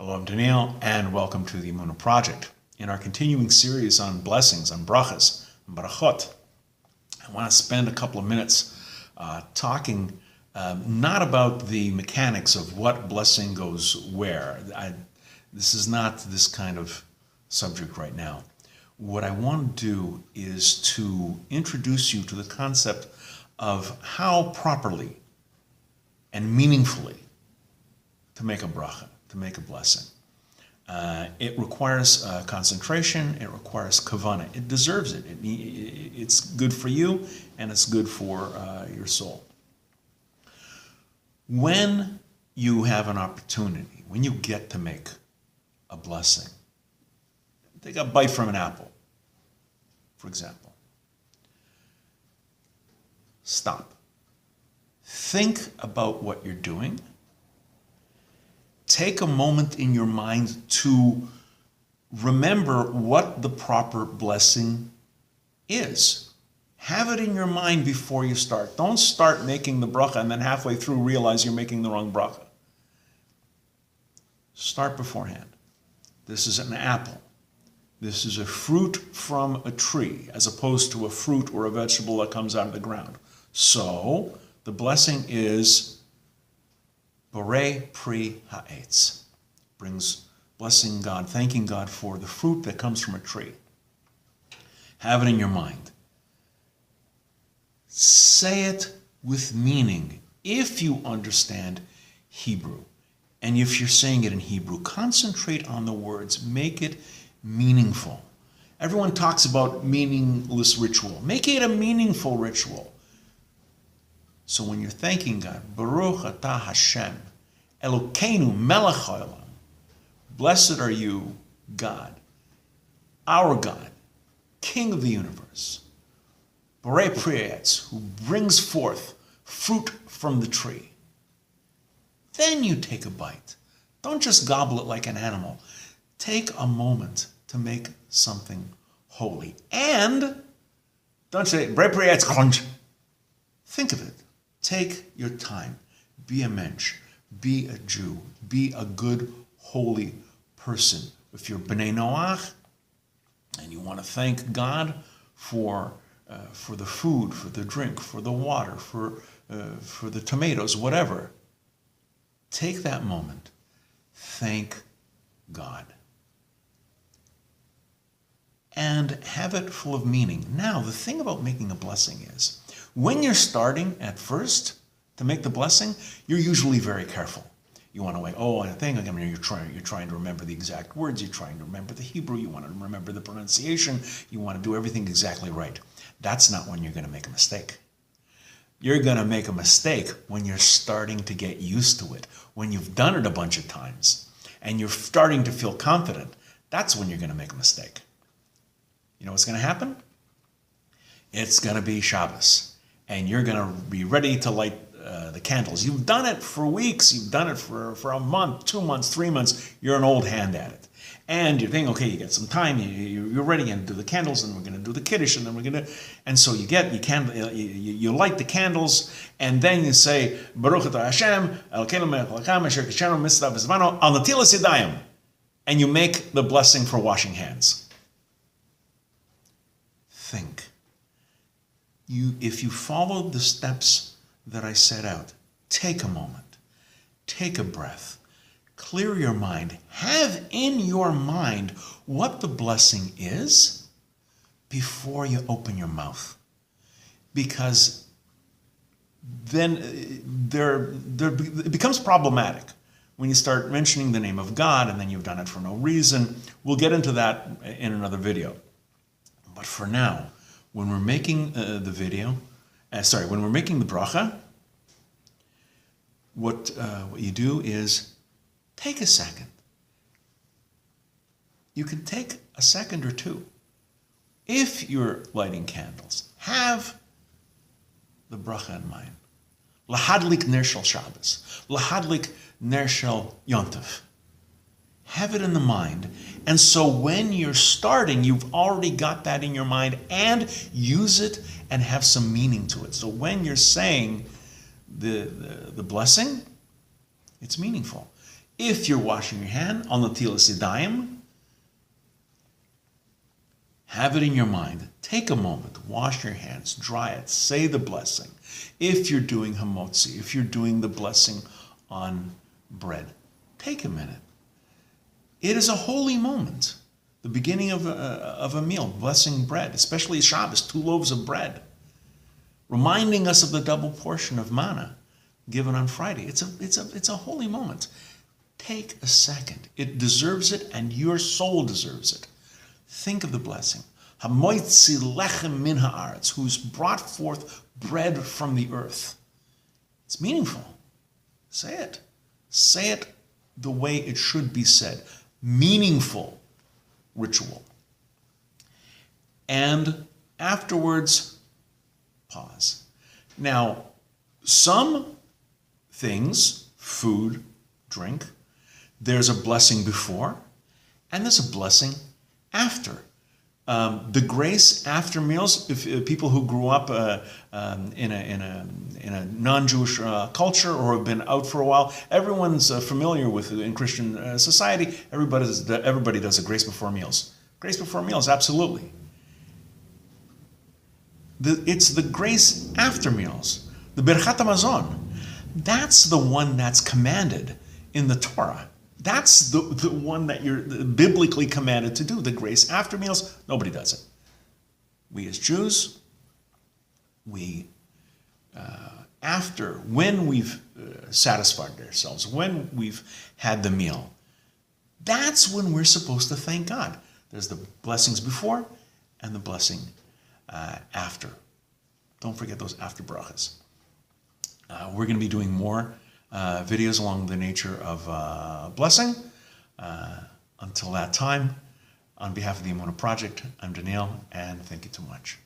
Hello, I'm Daniel, and welcome to the Emunah Project. In our continuing series on blessings, on Brachas, and Berachot, I want to spend a couple of minutes talking not about the mechanics of what blessing goes where. This is not this kind of subject right now. What I want to do is to introduce you to the concept of how properly and meaningfully to make a bracha, to make a blessing. It requires concentration, it requires kavanah. It deserves it. It's good for you, and it's good for your soul. When you have an opportunity, when you get to make a blessing, take a bite from an apple, for example. Stop. Think about what you're doing. Take a moment in your mind to remember what the proper blessing is. Have it in your mind before you start. Don't start making the bracha and then halfway through realize you're making the wrong bracha. Start beforehand. This is an apple. This is a fruit from a tree as opposed to a fruit or a vegetable that comes out of the ground. So the blessing is Baalei Tshuva, brings blessing God, thanking God for the fruit that comes from a tree. Have it in your mind. Say it with meaning. If you understand Hebrew, and if you're saying it in Hebrew, concentrate on the words. Make it meaningful. Everyone talks about meaningless ritual. Make it a meaningful ritual. So when you're thanking God, Baruch atah Hashem, Elokeinu melech haolam, blessed are you, God, our God, King of the universe, Baalei Tshuva, who brings forth fruit from the tree. Then you take a bite. Don't just gobble it like an animal. Take a moment to make something holy. And don't say, Baalei Tshuva, think of it. Take your time. Be a mensch. Be a Jew. Be a good, holy person. If you're Bnei Noach and you want to thank God for the food, for the drink, for the water, for the tomatoes, whatever, take that moment. Thank God. And have it full of meaning. Now, the thing about making a blessing is, when you're starting at first to make the blessing, you're usually very careful. You want to wait, you're trying to remember the exact words, you're trying to remember the Hebrew, you want to remember the pronunciation, you want to do everything exactly right. That's not when you're going to make a mistake. You're going to make a mistake when you're starting to get used to it, when you've done it a bunch of times, and you're starting to feel confident. That's when you're going to make a mistake. You know what's going to happen? It's going to be Shabbos, and you're going to be ready to light the candles. You've done it for weeks. You've done it for a month, 2 months, 3 months. You're an old hand at it. And you're thinking, okay, you get some time. You're ready and do the candles, and we're going to do the kiddush, and then we're going to. And so you light the candles, and then you say Baruch atah Hashem Elokeinu melech haolam asher kishanu mitzvah b'zmano al natilas yadayim, and you make the blessing for washing hands. Think. If you followed the steps that I set out, take a moment, take a breath, clear your mind, have in your mind what the blessing is before you open your mouth. Because then it becomes problematic when you start mentioning the name of God and then you've done it for no reason. We'll get into that in another video. But for now, when we're making when we're making the bracha, what you do is take a second. You can take a second or two. If you're lighting candles, have the bracha in mind. Lahadlik ner shel Shabbos, lahadlik ner shel Yontif. Have it in the mind. And so when you're starting, you've already got that in your mind, and use it and have some meaning to it. So when you're saying the blessing, it's meaningful. If you're washing your hand, al natilas yadayim, have it in your mind. Take a moment, wash your hands, dry it, say the blessing. If you're doing hamotzi, if you're doing the blessing on bread, take a minute. It is a holy moment, the beginning of a meal, blessing bread, especially Shabbos, 2 loaves of bread, reminding us of the double portion of manna given on Friday. It's a holy moment. Take a second. It deserves it, and your soul deserves it. Think of the blessing. Hamoitzi lechem min haaretz, who's brought forth bread from the earth. It's meaningful. Say it. Say it the way it should be said. Meaningful ritual. And afterwards, pause. Now, some things, food, drink, there's a blessing before, and there's a blessing after. The grace after meals, if people who grew up in a non-Jewish culture or have been out for a while, everyone's familiar with in Christian society. Everybody does a grace before meals. Grace before meals, absolutely. It's the grace after meals, the Berachot Hamazon. That's the one that's commanded in the Torah. That's the one that you're biblically commanded to do, the grace after meals. Nobody does it. We as Jews, when we've satisfied ourselves, when we've had the meal, that's when we're supposed to thank God. There's the blessings before and the blessing after. Don't forget those after brachas. We're going to be doing more videos along the nature of blessing. Until that time, on behalf of the Emunah Project, I'm Daniel, and thank you too much.